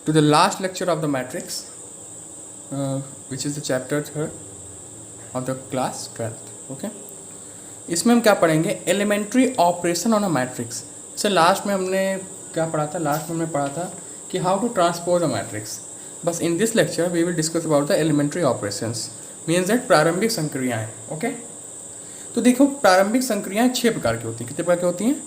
to the last lecture of the matrix, which is the chapter 3rd of the class 12th. Okay, इसमें हम क्या पढ़ेंगे, elementary operation on a matrix. Sir last में हमने क्या पढ़ा था, लास्ट में हमने पढ़ा था कि how to transpose a matrix. बस in this lecture we will discuss about the elementary operations, means that प्रारंभिक संक्रियाएं। ओके, तो देखो प्रारंभिक संक्रियाएं 6 प्रकार की होती हैं। कितने प्रकार की होती हैं?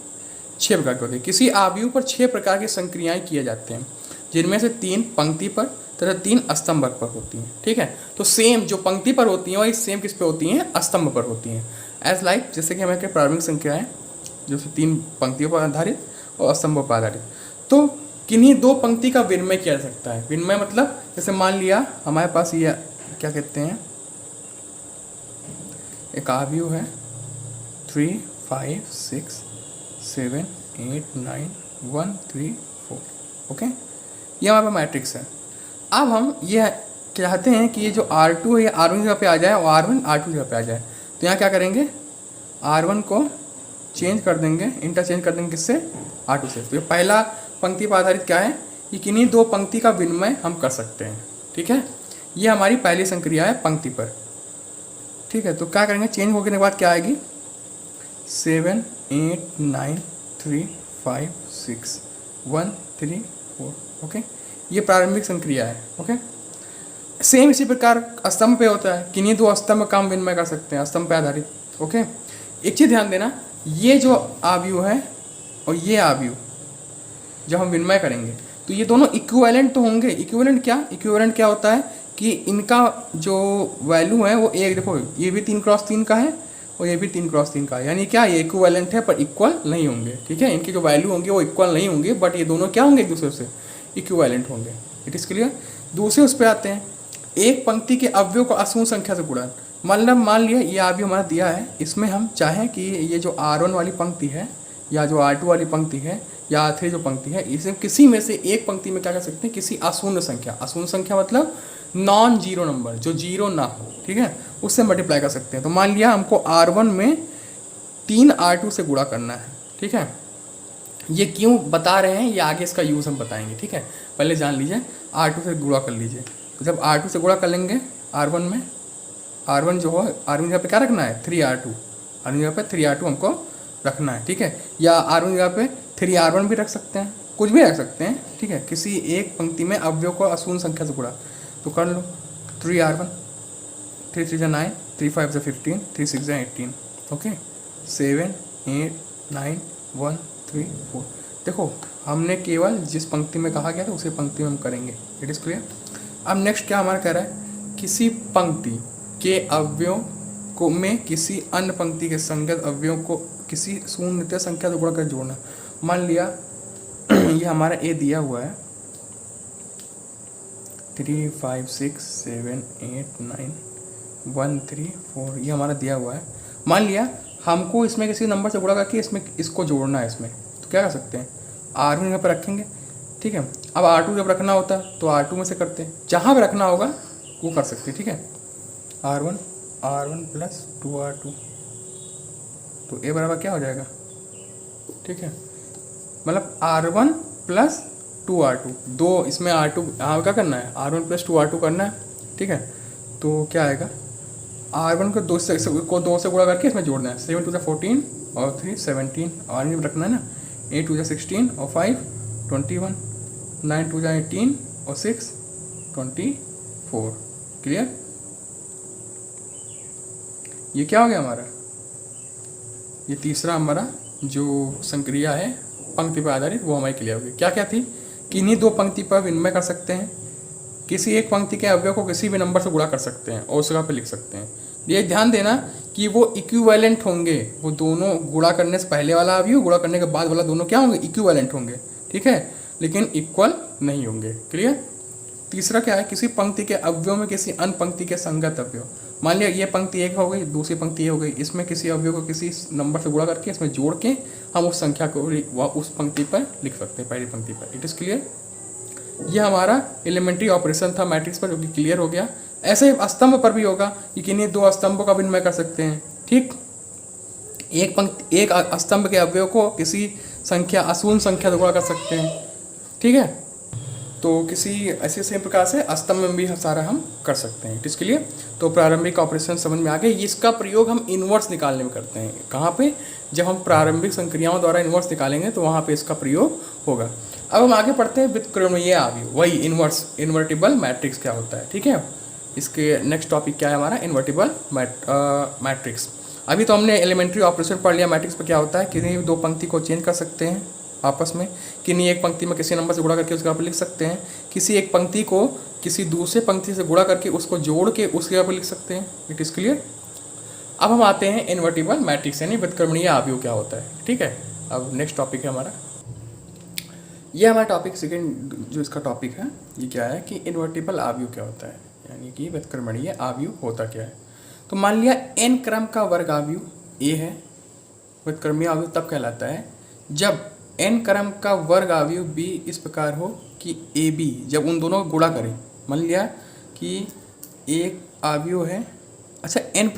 6 प्रकार की होती है। किसी आव्यूह पर 6 प्रकार की संक्रियाएं किए जाते हैं, जिनमें से 3 पंक्ति पर तथा 3 स्तंभ पर होती हैं। ठीक है, तो सेम जो पंक्ति पर होती हैं वही सेम किस पे होती हैं, स्तंभ पर होती हैं। एज लाइक जैसे कि हमारे प्रारंभिक संख्याएं जो 3 पंक्तियों पर आधारित और स्तंभों पर आधारित, तो किन्हीं 2 पंक्ति का विनिमय किया जा सकता है। विनिमय मतलब जैसे मान लिया हमारे पास ये क्या कहते हैं, एक आव्यूह है 3 5 6 7 8 9 1 3 4। ओके, ये हमारे पास मैट्रिक्स है। अब हम ये चाहते हैं कि ये जो R2 है ये R1 जगह पे आ जाए और R1 R2 जगह पे आ जाए। तो यहाँ क्या करेंगे, R1 को चेंज कर देंगे, इंटरचेंज कर देंगे किससे, R2 से। तो ये पहला पंक्ति पर आधारित क्या है कि किन्हीं 2 पंक्ति का विनिमय हम कर सकते हैं। ठीक है, ये हमारी पहली संक्रिया है पंक्ति पर। ठीक है, तो क्या करेंगे, चेंज होने के बाद क्या आएगी, 7 8 9 3 5 6 1 3 4। ओके, ये प्रारंभिक संक्रिया है। ओके, सेम इसी प्रकार स्तंभ पे होता है, किन्हीं 2 स्तंभ का हम विनिमय कर सकते हैं, स्तंभ पे आधारित। ओके, एक चीज़ ध्यान देना, ये जो आव्यूह है और ये आव्यूह जब हम विनिमय करेंगे तो ये दोनों इक्विवेलेंट तो होंगे। इक्विवेलेंट क्या होता है कि इनका जो वैल्यू है वो एक, देखो ये भी 3x3 का है और ये भी 3x3 का है, यानी क्या ये इक्विवेलेंट है पर इक्वल नहीं होंगे। ठीक है, इनकी जो वैल्यू होंगे वो इक्वल नहीं होंगे, बट ये दोनों क्या होंगे, एक दूसरे से इक्विवेलेंट होंगे। It is clear. दूसरे उस पर आते हैं, एक पंक्ति के अवयव को अशून्य संख्या से गुणा। मतलब मान लिया ये अवयव हमारा दिया है, इसमें हम चाहें कि ये जो R1 वाली पंक्ति है या जो R2 वाली पंक्ति है या R3 जो पंक्ति है, इसमें किसी में से एक पंक्ति में क्या कर सकते हैं, किसी अशून्य संख्या, अशून्य संख्या मतलब नॉन जीरो नंबर, जो जीरो ना हो, ठीक है, उससे मल्टीप्लाई कर सकते हैं। तो मान लिया हमको R1 में 3 R2 से गुणा करना है। ठीक है, ये क्यों बता रहे हैं, ये आगे इसका यूज़ हम बताएंगे। ठीक है, पहले जान लीजिए, R2 से गुणा कर लीजिए। तो जब R2 से गुणा कर लेंगे R1 में, R1 जो हो, R1 जगह पे क्या रखना है, 3R2, R1 जगह पे 3R2 हमको रखना है। ठीक है, या R1 जगह पे 3R1 भी रख सकते हैं, कुछ भी रख सकते हैं। ठीक है, किसी एक पंक्ति में अवयव को अशून्य संख्या से गुणा, तो कर लो 3R1, 3 3 9, 3 5 15, 3 6 18। ओके, 7 8 9 1 3 4। देखो हमने केवल जिस पंक्ति में कहा गया था उसी पंक्ति में हम करेंगे। It is clear. अब नेक्स्ट क्या हमारा कह रहा है, किसी पंक्ति के अवयव को में किसी अन्य पंक्ति के संगत अवयव को किसी शून्य संख्या से गुणा कर जोड़ना। मान लिया ये हमारा ए दिया हुआ है 3 5 6 7 8 9 1 3 4, ये हमारा दिया हुआ है। मान लिया हमको इसमें किसी नंबर से गुणा करके इसमें इसको जोड़ना है इसमें, तो क्या कर सकते हैं, R1 यहाँ पर रखेंगे। ठीक है, अब R2 जब रखना होता है तो R2 में से करते हैं, जहाँ पर रखना होगा वो कर सकते हैं। ठीक है, R1 प्लस 2R2, तो ए बराबर क्या हो जाएगा, ठीक है, मतलब R1 प्लस 2R2, 2 इसमें R2 यहाँ क्या करना है, R1 प्लस 2R2 करना है। ठीक है, तो क्या आएगा, R1 को 2 से गुणा करके इसमें जोड़ना है, 7 2 14 और 3 17, और ये रखना है ना, 8 2 16 और 5 21, 9 2 18 और 6 24। क्लियर। ये क्या हो गया हमारा, ये तीसरा हमारा जो संक्रिया है पंक्ति पर आधारित वो हमारी क्लियर होगी। क्या क्या थी, किन्हीं 2 पंक्ति पर विनिमय कर सकते हैं, किसी एक पंक्ति के अवयव को किसी भी नंबर से गुणा कर सकते हैं और उस जगह पर लिख सकते हैं। ये ध्यान देना कि वो इक्विवेलेंट होंगे, वो दोनों गुणा करने से पहले वाला अवयव गुणा करने के बाद वाला दोनों क्या होंगे, इक्विवेलेंट होंगे। ठीक है, लेकिन इक्वल नहीं होंगे। क्लियर। तीसरा क्या है, किसी पंक्ति के अवयव में किसी अन्य पंक्ति के संगत अवयव। मान लिया ये पंक्ति एक हो गई, दूसरी पंक्ति ये हो गई, इसमें किसी अवयव को किसी नंबर से गुणा करके इसमें जोड़ के हम उस संख्या को उस पंक्ति पर लिख सकते हैं, पहली पंक्ति पर। It is clear. यह हमारा एलिमेंट्री ऑपरेशन था मैट्रिक्स पर, जो कि क्लियर हो गया। ऐसे स्तंभ पर भी होगा कि किन्हीं 2 स्तंभों का विनिमय कर सकते हैं। ठीक, एक स्तंभ के अवयव को किसी संख्या अशून्य संख्या से गुणा कर सकते हैं। ठीक है, तो किसी ऐसे सेम प्रकार से स्तंभ में भी सारा हम कर सकते हैं। इसके लिए तो प्रारंभिक ऑपरेशन समझ में आ गए। इसका प्रयोग हम इन्वर्स निकालने में करते हैं। कहाँ पे? जब हम प्रारंभिक संक्रियाओं द्वारा इन्वर्स निकालेंगे तो वहाँ पे इसका प्रयोग होगा। अब हम आगे पढ़ते हैं व्युत्क्रमणीय आव्यूह, वही इन्वर्स, इन्वर्टिबल मैट्रिक्स क्या होता है। ठीक है, इसके नेक्स्ट टॉपिक क्या है हमारा? Invertible matrix. अभी तो हमने एलिमेंट्री ऑपरेशन पढ़ लिया मैट्रिक्स पर क्या होता है। किसी दो पंक्ति को चेंज कर सकते हैं आपस में, किन्हीं एक पंक्ति में किसी नंबर से गुणा करके उसके आप लिख सकते हैं, किसी एक पंक्ति को किसी दूसरे पंक्ति से गुणा करके उसको जोड़ के उसके आप लिख सकते हैं। It is clear. अब हम आते हैं इन्वर्टिबल मैट्रिक्स यानी व्युत्क्रमणीय आव्यूह क्या होता है। ठीक है, अब नेक्स्ट टॉपिक है हमारा, ये हमारा टॉपिक सेकेंड जो इसका टॉपिक है ये क्या है कि इन्वर्टिबल आव्यूह क्या होता है, यानी कि व्युत्क्रमणीय आव्यूह होता क्या है। तो मान लिया n क्रम का वर्ग आव्यूह a है, व्युत्क्रमणीय आव्यूह तब कहलाता है जब n क्रम का वर्ग आव्यूह b इस प्रकार हो कि ab जब उन दोनों को गुणा करें। मान लिया कि एक आव्यूह है, अच्छा n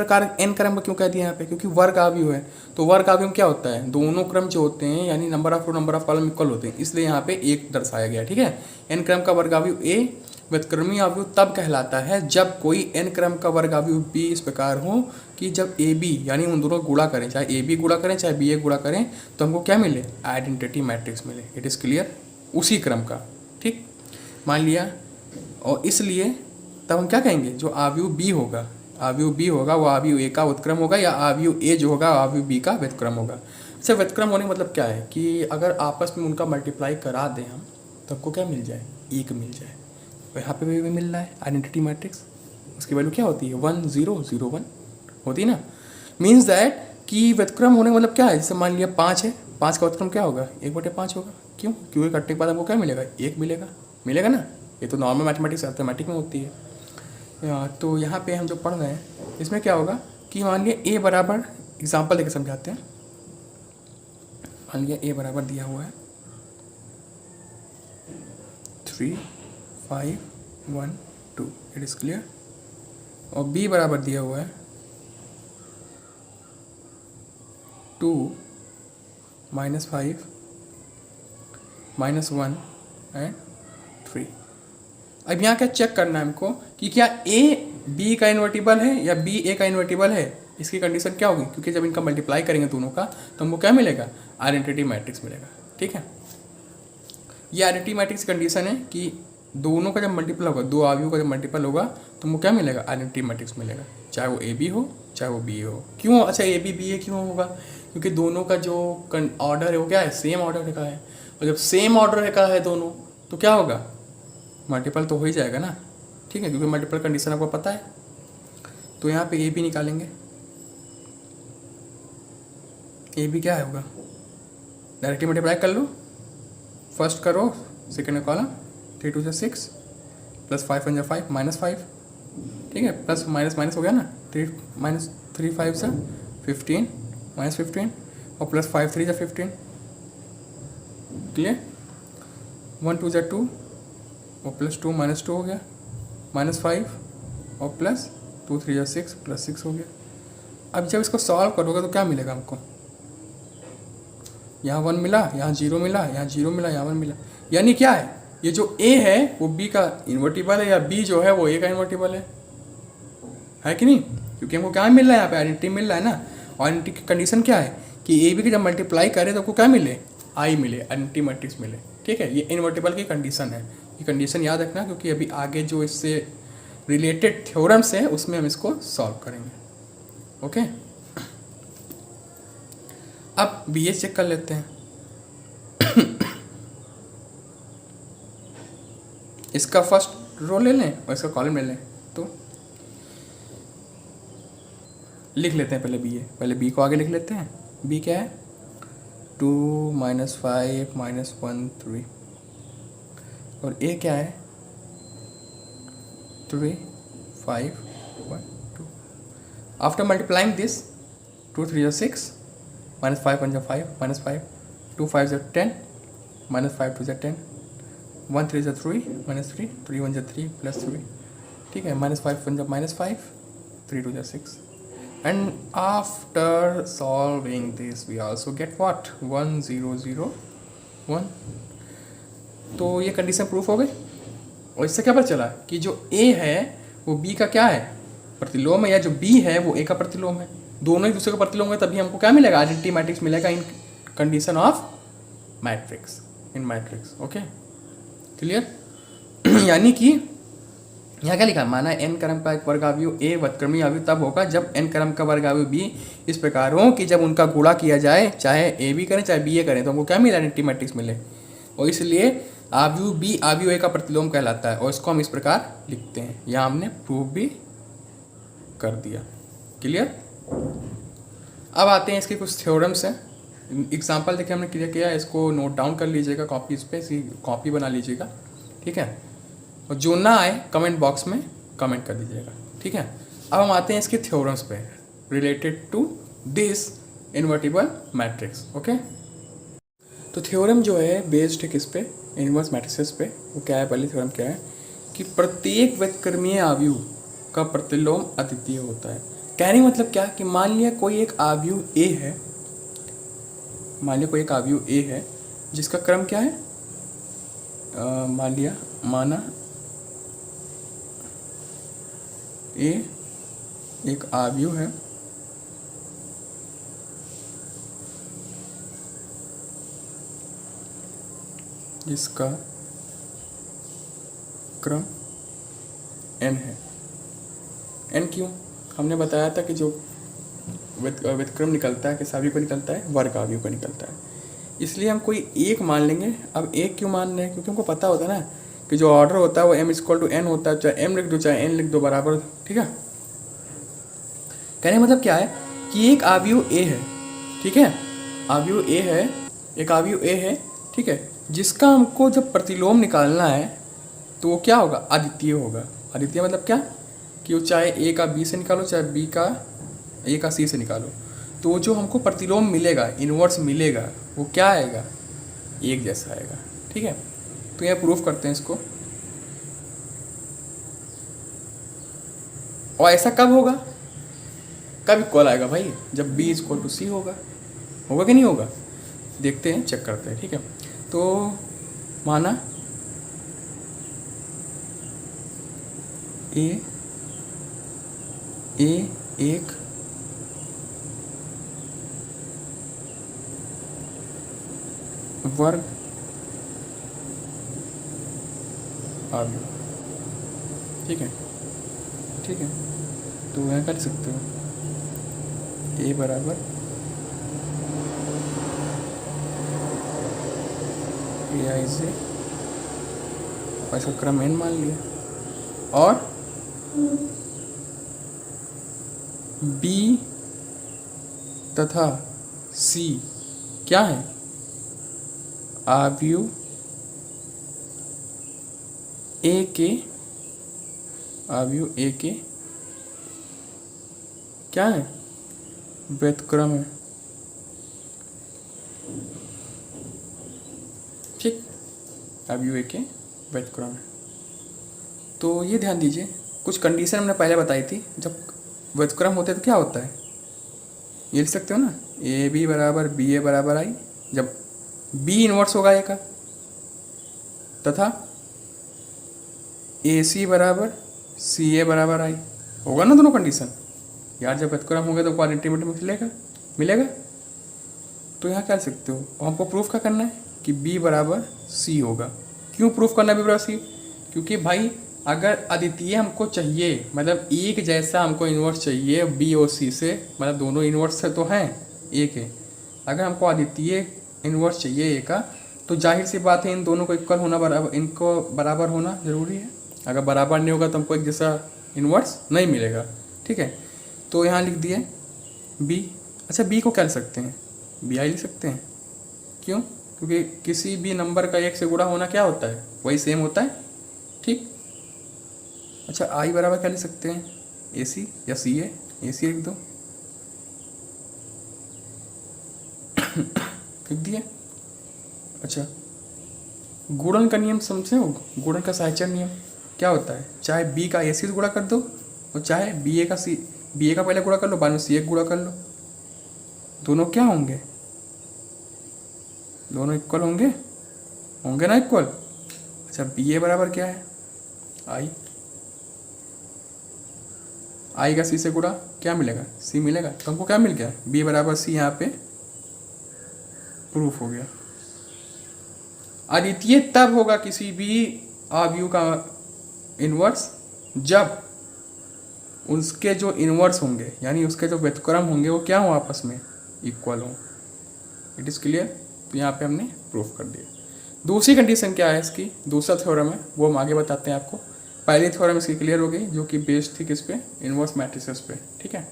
क्रम का क्यों कह दिया यहाँ पे? क्योंकि वर्ग आव्यूह है। तो वर्ग आव्यूह में क्या होता है? दोनों क्रम जो होते हैं यानी number of row number of column equal होते हैं, इसलिए यहाँ पे एक दर्शाया गया। ठीक है, n क्रम का वर्ग आव्यूह a व्युत्क्रमणीय आव्यूह तब कहलाता है जब कोई n क्रम का वर्ग आव्यूह b इस प्रकार हो कि जब ab यानी उन दोनों गुणा करें, चाहे ab गुणा करें चाहे ba गुणा करें, तो हमको क्या मिले? आइडेंटिटी मैट्रिक्स मिले। इट इज़ क्लियर, उसी क्रम का। ठीक, मान लिया, और इसलिए तब हम क्या कहेंगे? जो आव्यूह b होगा, आव्यूह b होगा वो आव्यूह a का उत्क्रम होगा, या आव्यूह a जो होगा आव्यूह b का व्युत्क्रम होगा। अच्छा, व्युत्क्रम होने का मतलब क्या है कि अगर आपस में उनका मल्टीप्लाई करा दें हम तो आपको क्या मिल जाए? 1 मिल जाए। तो यहाँ पे भी मिल रहा है आइडेंटिटी मैट्रिक्स, उसकी वैल्यू क्या होती है? 1 0 0 1 होती है ना। मीन्स दैट कि व्युत्क्रम होने का मतलब क्या है? जैसे मान लिया 5 है, 5 का व्युत्क्रम क्या होगा? 1/5 होगा। क्यों? क्योंकि कटने के बाद हमको क्या मिलेगा? 1 मिलेगा। मिलेगा ना, ये तो नॉर्मल मैथमेटिक्स अर्थमेटिक में होती है। तो यहाँ पे हम जो पढ़ रहे हैं इसमें क्या होगा कि मान लिया a बराबर, एग्जाम्पल देकर समझाते हैं। मान लिया a बराबर दिया हुआ है 3 5 1 2, इट इज़ क्लियर। और b बराबर दिया हुआ है 2 -5 -1 एंड 3। अब यहाँ क्या चेक करना है हमको कि क्या a b का इन्वर्टिबल है या b a का इन्वर्टिबल है। इसकी कंडीशन क्या होगी? क्योंकि जब इनका मल्टीप्लाई करेंगे दोनों का तो हमको क्या मिलेगा? आइडेंटिटी मैट्रिक्स मिलेगा। ठीक है, ये आइडेंटिटी मैट्रिक्स कंडीशन है कि दोनों का जब मल्टीपल होगा, दो आव्यूह का जब मल्टीपल होगा तो हमको क्या मिलेगा? आइडेंटिटी मैट्रिक्स मिलेगा, चाहे वो ए बी हो चाहे वो बी हो। क्यों? अच्छा, ए बी बी ए क्यों होगा? क्योंकि दोनों का जो ऑर्डर है वो क्या है? सेम ऑर्डर का है। और जब सेम ऑर्डर का है दोनों तो क्या होगा? मल्टीपल तो हो ही जाएगा ना। ठीक है, क्योंकि मल्टीपल कंडीशन आपको पता है। तो यहाँ पे ए बी निकालेंगे। ए बी क्या होगा? डायरेक्टली मल्टीप्लाई कर लो, फर्स्ट करो सेकेंड कॉलम, 3 2 6 प्लस 5 1 5 -5। ठीक है, प्लस माइनस माइनस हो गया ना, 3 -3 5 से 15 -15 और प्लस 5 3 से 15। क्लियर? 1 2 2 और प्लस 2 -2 हो गया, -5 और प्लस 2 3 6 प्लस 6 हो गया। अब जब इसको सॉल्व करोगे तो क्या मिलेगा हमको? यहाँ 1 मिला, यहाँ 0 मिला, यहाँ 0 मिला, यहाँ 1 मिला। यानी क्या है? ये जो a है वो b का इन्वर्टिबल है, या b जो है वो a का इन्वर्टिबल है कि नहीं? क्योंकि हमको क्या मिल रहा है? यहाँ पे आइडेंटिटी मिल रहा है ना। आइडेंटिटी की कंडीशन क्या है कि a b की जब मल्टीप्लाई करें तो आपको क्या मिले? i मिले, आइडेंटिटी मैट्रिक्स मिले। ठीक है, ये इन्वर्टिबल की कंडीशन है। ये कंडीशन याद रखना, क्योंकि अभी आगे जो इससे रिलेटेड थ्योरम्स है उसमें हम इसको सॉल्व करेंगे। ओके, अब बी ए चेक कर लेते हैं। इसका फर्स्ट रो ले लें और इसका कॉलम ले लें। तो लिख लेते हैं पहले बी को आगे लिख लेते हैं। बी क्या है? 2 -5 -1 3 और ए क्या है? 3 5 1 2। After multiplying this 2 3 6 -5 1 5 -5 2 5 10 -5 2 10 1 3 3 -3 3 1 3 +3। ठीक है, -5 1 -5 3 2 6 and after solving this we also get what? 1 0 0 1। तो ये कंडीशन प्रूफ हो गई। और इससे क्या पता चला कि जो ए है वो बी का क्या है, प्रतिलोम है, या जो बी है वो ए का प्रतिलोम है। दोनों एक दूसरे का प्रतिलोम है, तभी हमको क्या मिलेगा, आइडेंटिटी मैट्रिक्स मिलेगा in condition of matrix, in matrix. Okay, clear. यानी कि यहाँ क्या लिखा, माना n क्रम का एक वर्ग अवयव a व्युत्क्रमी अवयव तब होगा जब n क्रम का वर्ग अवयव b इस प्रकार हो कि जब उनका गुणा किया जाए, चाहे a b करें चाहे b a करें, तो हमको क्या मिले, आइडेंटिटी मैट्रिक्स मिले। और इसलिए अवयव b अवयव a का प्रतिलोम कहलाता है। और इसको हम इस प्रकार लिखते हैं, यहाँ हमने प्रूफ भी कर दिया। क्लियर। अब आते हैं इसके कुछ थ्योरम्स हैं। एग्जाम्पल देखिए हमने क्लियर किया, इसको नोट डाउन कर लीजिएगा कॉपीज पे, कॉपी बना लीजिएगा, ठीक है। और जो ना आए कमेंट बॉक्स में कमेंट कर दीजिएगा, ठीक है। अब हम आते हैं इसके थ्योरम्स पे related to this invertible matrix. Okay, तो थ्योरम जो है बेस्ड है किस पे, इनवर्स मैट्रिसेस पे। वो क्या है, पहले थ्योरम क्या है कि प्रत्येक व्युत्क्रमीय अवयव का प्रतिलोम अद्वितीय होता है। कहने का मतलब क्या कि मान लिया कोई एक अवयव ए है, मान लिया कोई एक अवयव ए है जिसका क्रम क्या है, माना ए एक अवयव है जिसका क्रम n है। n क्यों, हमने बताया था कि जो व्युत्क्रम निकलता है किस अवयव का निकलता है, वर्ग अवयव का निकलता है। इसलिए हम कोई एक मान लेंगे। अब एक क्यों मान रहे हैं, क्योंकि हमको पता होता है ना कि जो ऑर्डर होता है वो m=n होता है, चाहे m लिख दो चाहे n लिख दो बराबर, ठीक है। कहने का मतलब क्या है कि एक अवयव a है, ठीक है, अवयव a है, एक अवयव a है, ठीक है, जिसका हमको जब प्रतिलोम निकालना है तो वो क्या होगा, अद्वितीय होगा। अद्वितीय मतलब क्या कि वो चाहे a का b से निकालो चाहे b का a का c से निकालो, तो जो हमको प्रतिलोम मिलेगा, इनवर्स मिलेगा, वो क्या आएगा, एक जैसा आएगा, ठीक है। तो यह प्रूफ करते हैं इसको। और ऐसा कब होगा, कब इक्वल आएगा भाई, जब b=c होगा। होगा कि नहीं होगा, देखते हैं, चेक करते हैं, ठीक है। तो माना ए एक वर्ग अवयव, ठीक है, ठीक है। तो वह कर सकते हो a बराबर ai से, और इसका क्रम n मान लिया, और b तथा c क्या है, अवयव a के, अवयव a के क्या है, व्युत्क्रम है, ठीक, अवयव a के व्युत्क्रम है। तो ये ध्यान दीजिए, कुछ कंडीशन हमने पहले बताई थी, जब व्युत्क्रम होते तो क्या होता है, ये लिख सकते हो ना, ए बी बराबर बी ए बराबर आई, जब b इनवर्स होगा ए का, तथा ए सी बराबर सी ए बराबर आई, होगा ना दोनों कंडीशन यार। जब व्युत्क्रम होंगे तो क्वाड्रेटिक मैट्रिक्स मिलेगा। तो यहाँ क्या कर सकते हो, और हमको प्रूफ क्या करना है कि b बराबर c होगा। क्यों प्रूफ करना है b बराबर c, क्योंकि भाई अगर अद्वितीय हमको चाहिए, मतलब एक जैसा हमको इन्वर्स चाहिए b और c से, मतलब दोनों इन्वर्स तो हैं एक है, अगर हमको अद्वितीय इन्वर्स चाहिए ए का, तो जाहिर सी बात है इन दोनों को इक्वल होना, बराबर, इनको बराबर होना ज़रूरी है। अगर बराबर नहीं होगा तो हमको एक जैसा इन्वर्स नहीं मिलेगा, ठीक है। तो यहाँ लिख दिए b। अच्छा, b को क्या लिख सकते हैं, bi लिख सकते हैं। क्यों, क्योंकि किसी भी नंबर का एक से गुणा होना क्या होता है, वही सेम होता है, ठीक। अच्छा, i बराबर क्या लिख सकते हैं, ac या ca, ac लिख दो, लिख दिए। अच्छा, गुणन का नियम समझे हो, गुणन का साहचर्य नियम क्या होता है, चाहे b का ac से गुणा कर दो और चाहे ba का पहले गुणा कर लो, बाद में ca गुणा कर लो, दोनों क्या होंगे, दोनों इक्वल होंगे, होंगे ना इक्वल। अच्छा बी ए बराबर क्या है, आई, आई का सी से गुणा क्या मिलेगा, सी मिलेगा। तो हमको क्या मिल गया, बी बराबर सी, यहाँ पे प्रूफ हो गया। अद्वितीय तब होगा किसी भी अवयव का इन्वर्स जब उसके जो इन्वर्स होंगे यानी उसके जो व्युत्क्रम होंगे वो क्या हो, आपस में इक्वल हो। It is clear. तो यहाँ पे हमने प्रूफ कर दिया। दूसरी कंडीशन क्या है इसकी, दूसरा थ्योरम है वो हम आगे बताते हैं आपको। पहली थ्योरम इसकी क्लियर हो गई जो कि बेस्ड थी किस पे, इन्वर्स मैट्रिसेस पे, ठीक है।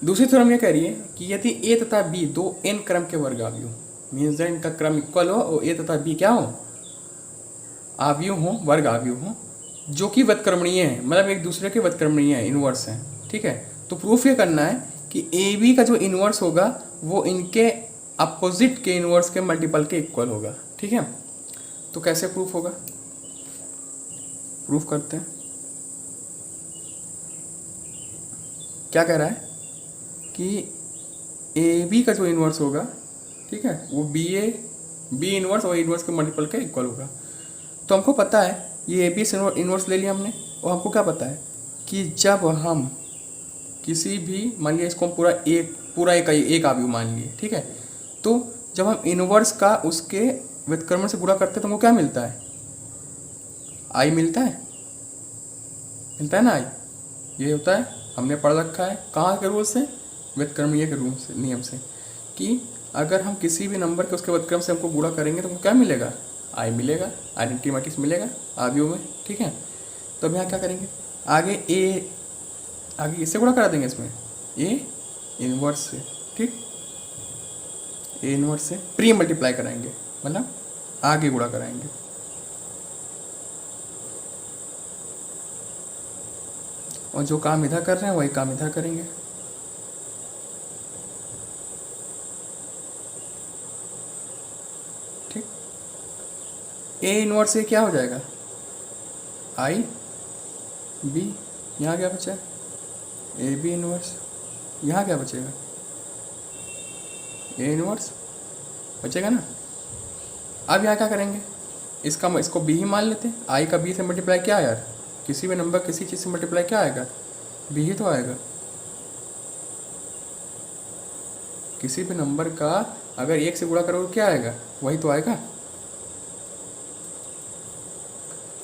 दूसरी थ्योरम ये कह रही है कि यदि ए तथा बी दो एन क्रम के वर्ग अवयव, मीन्स दैट इनका क्रम इक्वल हो और ए तथा बी क्या हो, अवयव हो, वर्ग अवयव हो, जो कि व्युत्क्रमणीय है, मतलब एक दूसरे के व्युत्क्रमणीय है, इन्वर्स है, ठीक है। तो प्रूफ ये करना है कि ए बी का जो इन्वर्स होगा वो इनके अपोजिट के इन्वर्स के मल्टीपल के इक्वल होगा, ठीक है। तो कैसे प्रूफ होगा, प्रूफ करते हैं। क्या कह रहा है कि ए बी का जो इन्वर्स होगा, ठीक है, वो बी इन्वर्स और इन्वर्स के मल्टीपल के इक्वल होगा। तो हमको पता है ये ए बी से इन्वर्स ले लिया हमने, और हमको क्या पता है कि जब हम किसी भी, मान लिया इसको हम पूरा एक अवयव मान लिए, ठीक है। तो जब हम इन्वर्स का उसके व्युत्क्रमण से गुणा करते हैं तो हमको क्या मिलता है, आई मिलता है ना आई। ये होता है, हमने पढ़ रखा है कहाँ के रूल से, व्युत्क्रमणीय के रूल से, नियम से, कि अगर हम किसी भी नंबर के उसके व्युत्क्रम से हमको गुणा करेंगे तो हमको क्या मिलेगा, आई मिलेगा, आइडेंटिटी मैट्रिक्स मिलेगा अवयव में, ठीक है। तो अब यहाँ क्या करेंगे, आगे इससे गुणा करा देंगे, इसमें ए इन्वर्स से, ठीक, ए इन्वर्स से प्री मल्टीप्लाई कराएंगे, मतलब आगे गुणा कराएंगे। और जो काम इधर कर रहे हैं वही काम इधर करेंगे। ठीक, ए इनवर्स से क्या हो जाएगा, आई बी, यहाँ क्या बचा, ए बी इनवर्स, यहाँ क्या बचेगा, ए इनवर्स बचेगा ना। अब यहाँ क्या करेंगे, इसको बी ही मान लेते हैं। आई का बी से मल्टीप्लाई क्या यार, किसी भी नंबर किसी चीज़ से मल्टीप्लाई क्या आएगा, बी ही तो आएगा। किसी भी नंबर का अगर एक से गुणा करोगे क्या आएगा, वही तो आएगा।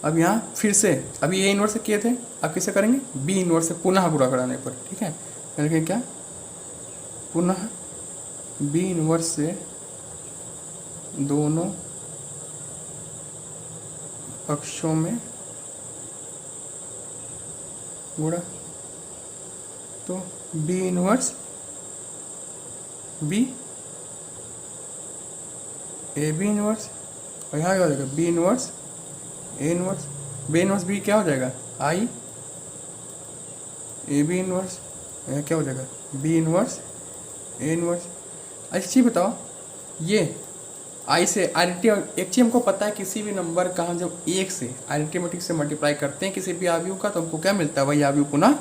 अब यहाँ फिर से अभी ए इनवर्स से किए थे, अब किसे करेंगे, बी इनवर्स से पुनः गुणा कराने पर, ठीक है। यानी क्या, पुनः बी इनवर्स से दोनों पक्षों में गुणा, तो B inverse B, A B inverse, और यहाँ क्या हो जाएगा, B inverse A inverse, B inverse B क्या हो जाएगा, आई ए बी इनवर्स, यहाँ क्या हो जाएगा, बी इनवर्स ए इनवर्स। अच्छा चीज़ बताओ, ये आई से आइडेंटिटी, एक चीज़ हमको पता है किसी भी नंबर का हम जब एक से आइडेंटिटी से मल्टीप्लाई करते हैं किसी भी अवयव का तो हमको क्या मिलता है, वही अवयव पुनः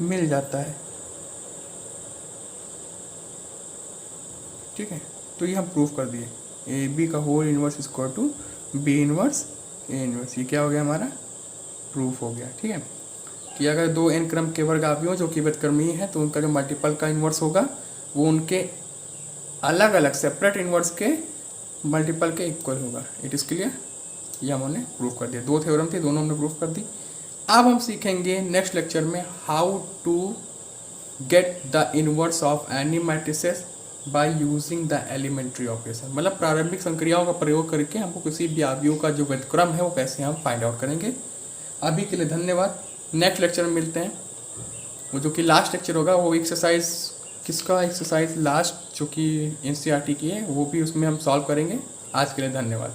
मिल जाता है, ठीक है। तो ये हम प्रूफ कर दिए, ए बी का whole inverse equal to B inverse A inverse. ये क्या हो गया, हमारा प्रूफ हो गया, ठीक है। कि अगर दो एन क्रम के वर्ग अवयव जो कि व्युत्क्रमीय है तो उनका जो मल्टीपल का इन्वर्स होगा वो उनके अलग अलग सेपरेट इन्वर्स के मल्टीपल के इक्वल होगा। इट इज़ क्लियर, ये हमने प्रूफ कर दिया। दो थ्योरम थे, दोनों हमने प्रूफ कर दी। अब हम सीखेंगे नेक्स्ट लेक्चर में how to get the inverse of any matrices by using the elementary operation, मतलब प्रारंभिक संक्रियाओं का प्रयोग करके हमको किसी भी अवयव का जो व्युत्क्रम है वो कैसे हम फाइंड आउट करेंगे। अभी के लिए धन्यवाद, नेक्स्ट लेक्चर में मिलते हैं। वो जो कि लास्ट लेक्चर होगा वो एक्सरसाइज, किसका एक्सरसाइज लास्ट जो कि एनसीईआरटी की है वो भी उसमें हम सॉल्व करेंगे। आज के लिए धन्यवाद।